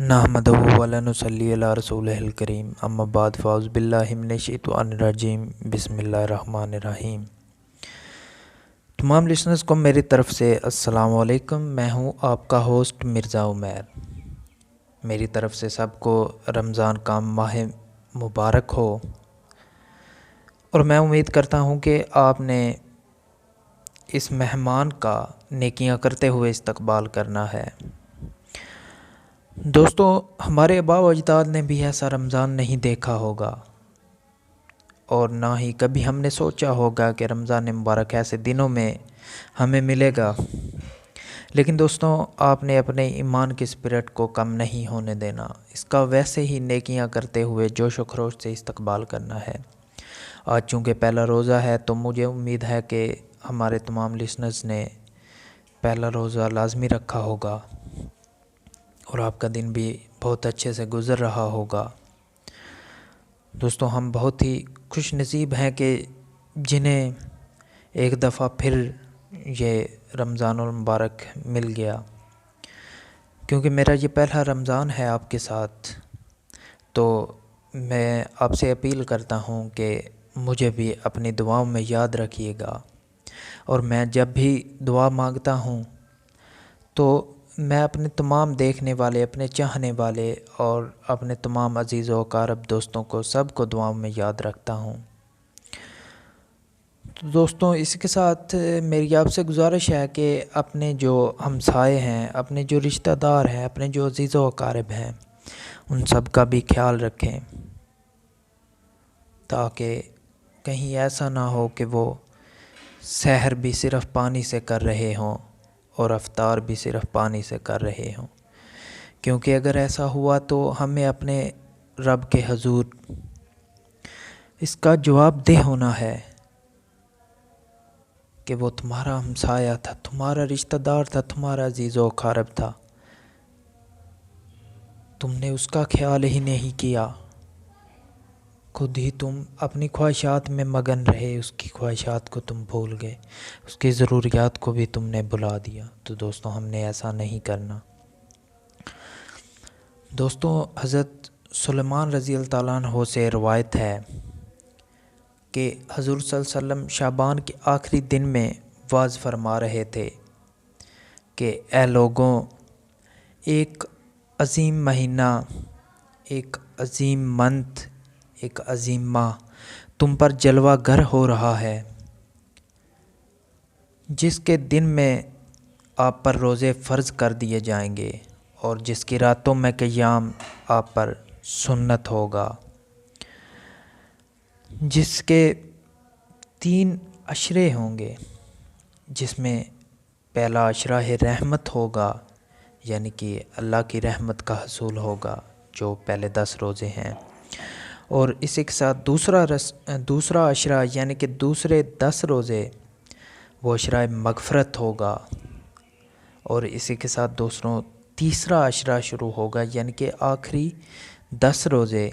नहमदुहु व नसल्ली अला रसूलिहिल करीम अम्मा बाद फ़ाउज़ बिल्लाहि मिनश शैतानिर रजीम बिस्मिल्लाहिर रहमानिर रहीम। तमाम लिसनर्स को मेरी तरफ़ से अस्सलाम वालेकुम। मैं हूँ आपका होस्ट मिर्ज़ा उमैर। मेरी तरफ़ से सबको रमज़ान का माह मुबारक हो और मैं उम्मीद करता हूँ कि आपने इस मेहमान का नेकियां करते हुए इस्तकबाल करना है। दोस्तों, हमारे आबा व अजदाद ने भी ऐसा रमज़ान नहीं देखा होगा और ना ही कभी हमने सोचा होगा कि रमज़ान मुबारक ऐसे दिनों में हमें मिलेगा। लेकिन दोस्तों, आपने अपने ईमान की स्पिरिट को कम नहीं होने देना, इसका वैसे ही नेकियां करते हुए जोश व खरोश से इस्तकबाल करना है। आज चूँकि पहला रोज़ा है तो मुझे उम्मीद है कि हमारे तमाम लिसनर्स ने पहला रोज़ा लाजमी रखा होगा और आपका दिन भी बहुत अच्छे से गुज़र रहा होगा। दोस्तों, हम बहुत ही खुश नसीब हैं कि जिन्हें एक दफ़ा फिर ये रमज़ानुल मुबारक मिल गया, क्योंकि मेरा ये पहला रमज़ान है आपके साथ। तो मैं आपसे अपील करता हूँ कि मुझे भी अपनी दुआओं में याद रखिएगा और मैं जब भी दुआ मांगता हूँ तो मैं अपने तमाम देखने वाले, अपने चाहने वाले और अपने तमाम अजीज़ व अकारब दोस्तों को सबको दुआओं में याद रखता हूँ। तो दोस्तों, इसके साथ मेरी आपसे गुजारिश है कि अपने जो हमसाए हैं, अपने जो रिश्तेदार हैं, अपने जो अजीज़ व अकारब हैं, उन सब का भी ख्याल रखें ताकि कहीं ऐसा ना हो कि वो सहर भी सिर्फ़ पानी से कर रहे हों और अफ्तार भी सिर्फ़ पानी से कर रहे हों, क्योंकि अगर ऐसा हुआ तो हमें अपने रब के हजूर इसका जवाबदेह होना है कि वो तुम्हारा हमसाया था, तुम्हारा रिश्तेदार था, तुम्हारा अजीज़ व अकारब था, तुमने उसका ख्याल ही नहीं किया, खुद ही तुम अपनी ख्वाहिशात में मगन रहे, उसकी ख्वाहिशात को तुम भूल गए, उसकी ज़रूरियात को भी तुमने भुला दिया। तो दोस्तों, हमने ऐसा नहीं करना। दोस्तों, हज़रत सुलेमान रज़ी अल्लाह ताला अन्हु से रवायत है कि हज़ूर सल्लल्लाहु अलैहि वसल्लम शाबान के आखिरी दिन में वाज़ फरमा रहे थे कि ए लोगों, एक अज़ीम महीना, एक अज़ीम मंथ, एक अज़ीम माह तुम पर जलवा गर हो रहा है, जिसके दिन में आप पर रोज़े फ़र्ज़ कर दिए जाएंगे और जिसकी रातों में क़याम आप पर सुन्नत होगा, जिसके 3 अशरे होंगे, जिसमें पहला अशरा है रहमत होगा, यानी कि अल्लाह की रहमत का हसूल होगा, जो पहले 10 रोज़े हैं, और इसी के साथ दूसरा अशरा यानी कि दूसरे 10 रोज़े वो अशरा मग़फ़रत होगा, और इसी के साथ दोस्तों तीसरा अशरा शुरू होगा, यानी कि आखिरी 10 रोज़े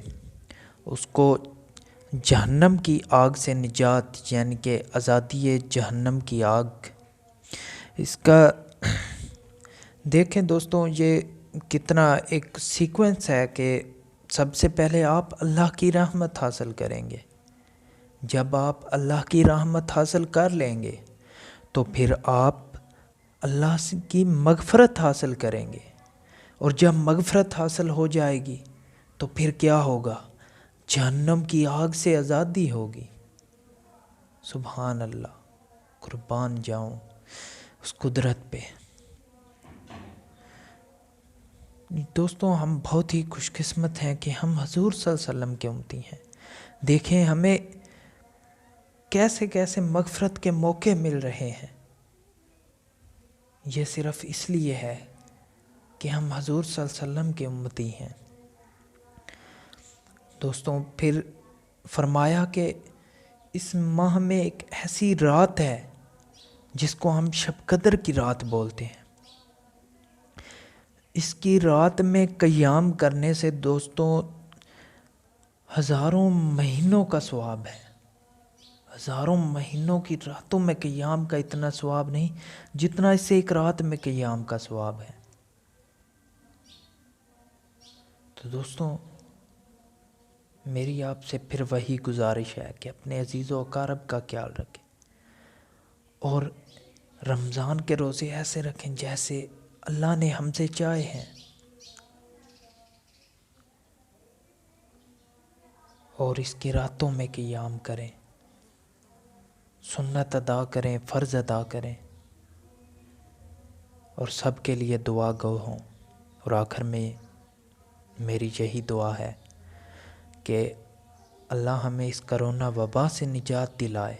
उसको जहन्नम की आग से निजात, यानी कि आज़ादी जहन्नम की आग। इसका देखें दोस्तों, ये कितना एक सीक्वेंस है कि सबसे पहले आप अल्लाह की रहमत हासिल करेंगे। जब आप अल्लाह की रहमत हासिल कर लेंगे तो फिर आप अल्लाह की मग़फ़रत हासिल करेंगे, और जब मग़फ़रत हासिल हो जाएगी तो फिर क्या होगा? जहन्नम की आग से आज़ादी होगी। सुभान अल्लाह, कुर्बान जाऊं उस कुदरत पे। दोस्तों, हम बहुत ही खुशकिस्मत हैं कि हम हज़ूर सल्लल्लाहु अलैहि वसल्लम के उम्मती हैं। देखें हमें कैसे कैसे मग़फ़रत के मौके मिल रहे हैं। ये सिर्फ़ इसलिए है कि हम हज़ूर सल्लल्लाहु अलैहि वसल्लम के उम्मती हैं। दोस्तों, फिर फरमाया कि इस माह में एक ऐसी रात है जिसको हम शब कदर की रात बोलते हैं। इसकी रात में क़याम करने से दोस्तों हज़ारों महीनों का सवाब है। हज़ारों महीनों की रातों में क़याम का इतना सवाब नहीं जितना इससे एक रात में क़याम का सवाब है। تو دوستوں، میری آپ سے پھر وہی گزارش ہے کہ اپنے عزیز و اقارب کا خیال رکھیں، اور رمضان کے روزے ایسے رکھیں جیسے اللہ نے ہم سے چاہے ہیں، اور اس کی راتوں میں قیام کریں، سنت ادا کریں، فرض ادا کریں، اور سب کے لیے دعا گو ہوں۔ اور آخر میں میری یہی دعا ہے کہ اللہ ہمیں اس کرونا وبا سے نجات دلائے،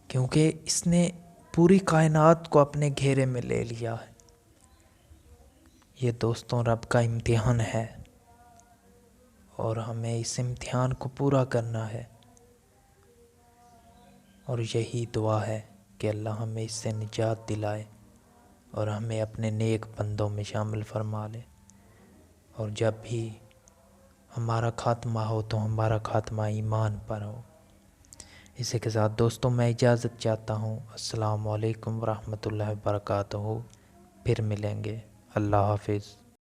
کیونکہ اس نے پوری کائنات کو اپنے گھیرے میں لے لیا ہے۔ یہ دوستوں رب کا امتحان ہے، اور ہمیں اس امتحان کو پورا کرنا ہے، اور یہی دعا ہے کہ اللہ ہمیں اس سے نجات دلائے اور ہمیں اپنے نیک بندوں میں شامل فرما لے، اور جب بھی ہمارا خاتمہ ہو تو ہمارا خاتمہ ایمان پر ہو۔ اسی کے ساتھ دوستوں میں اجازت چاہتا ہوں۔ السلام علیکم ورحمۃ اللہ وبرکاتہ۔ پھر ملیں گے۔ اللہ حافظ۔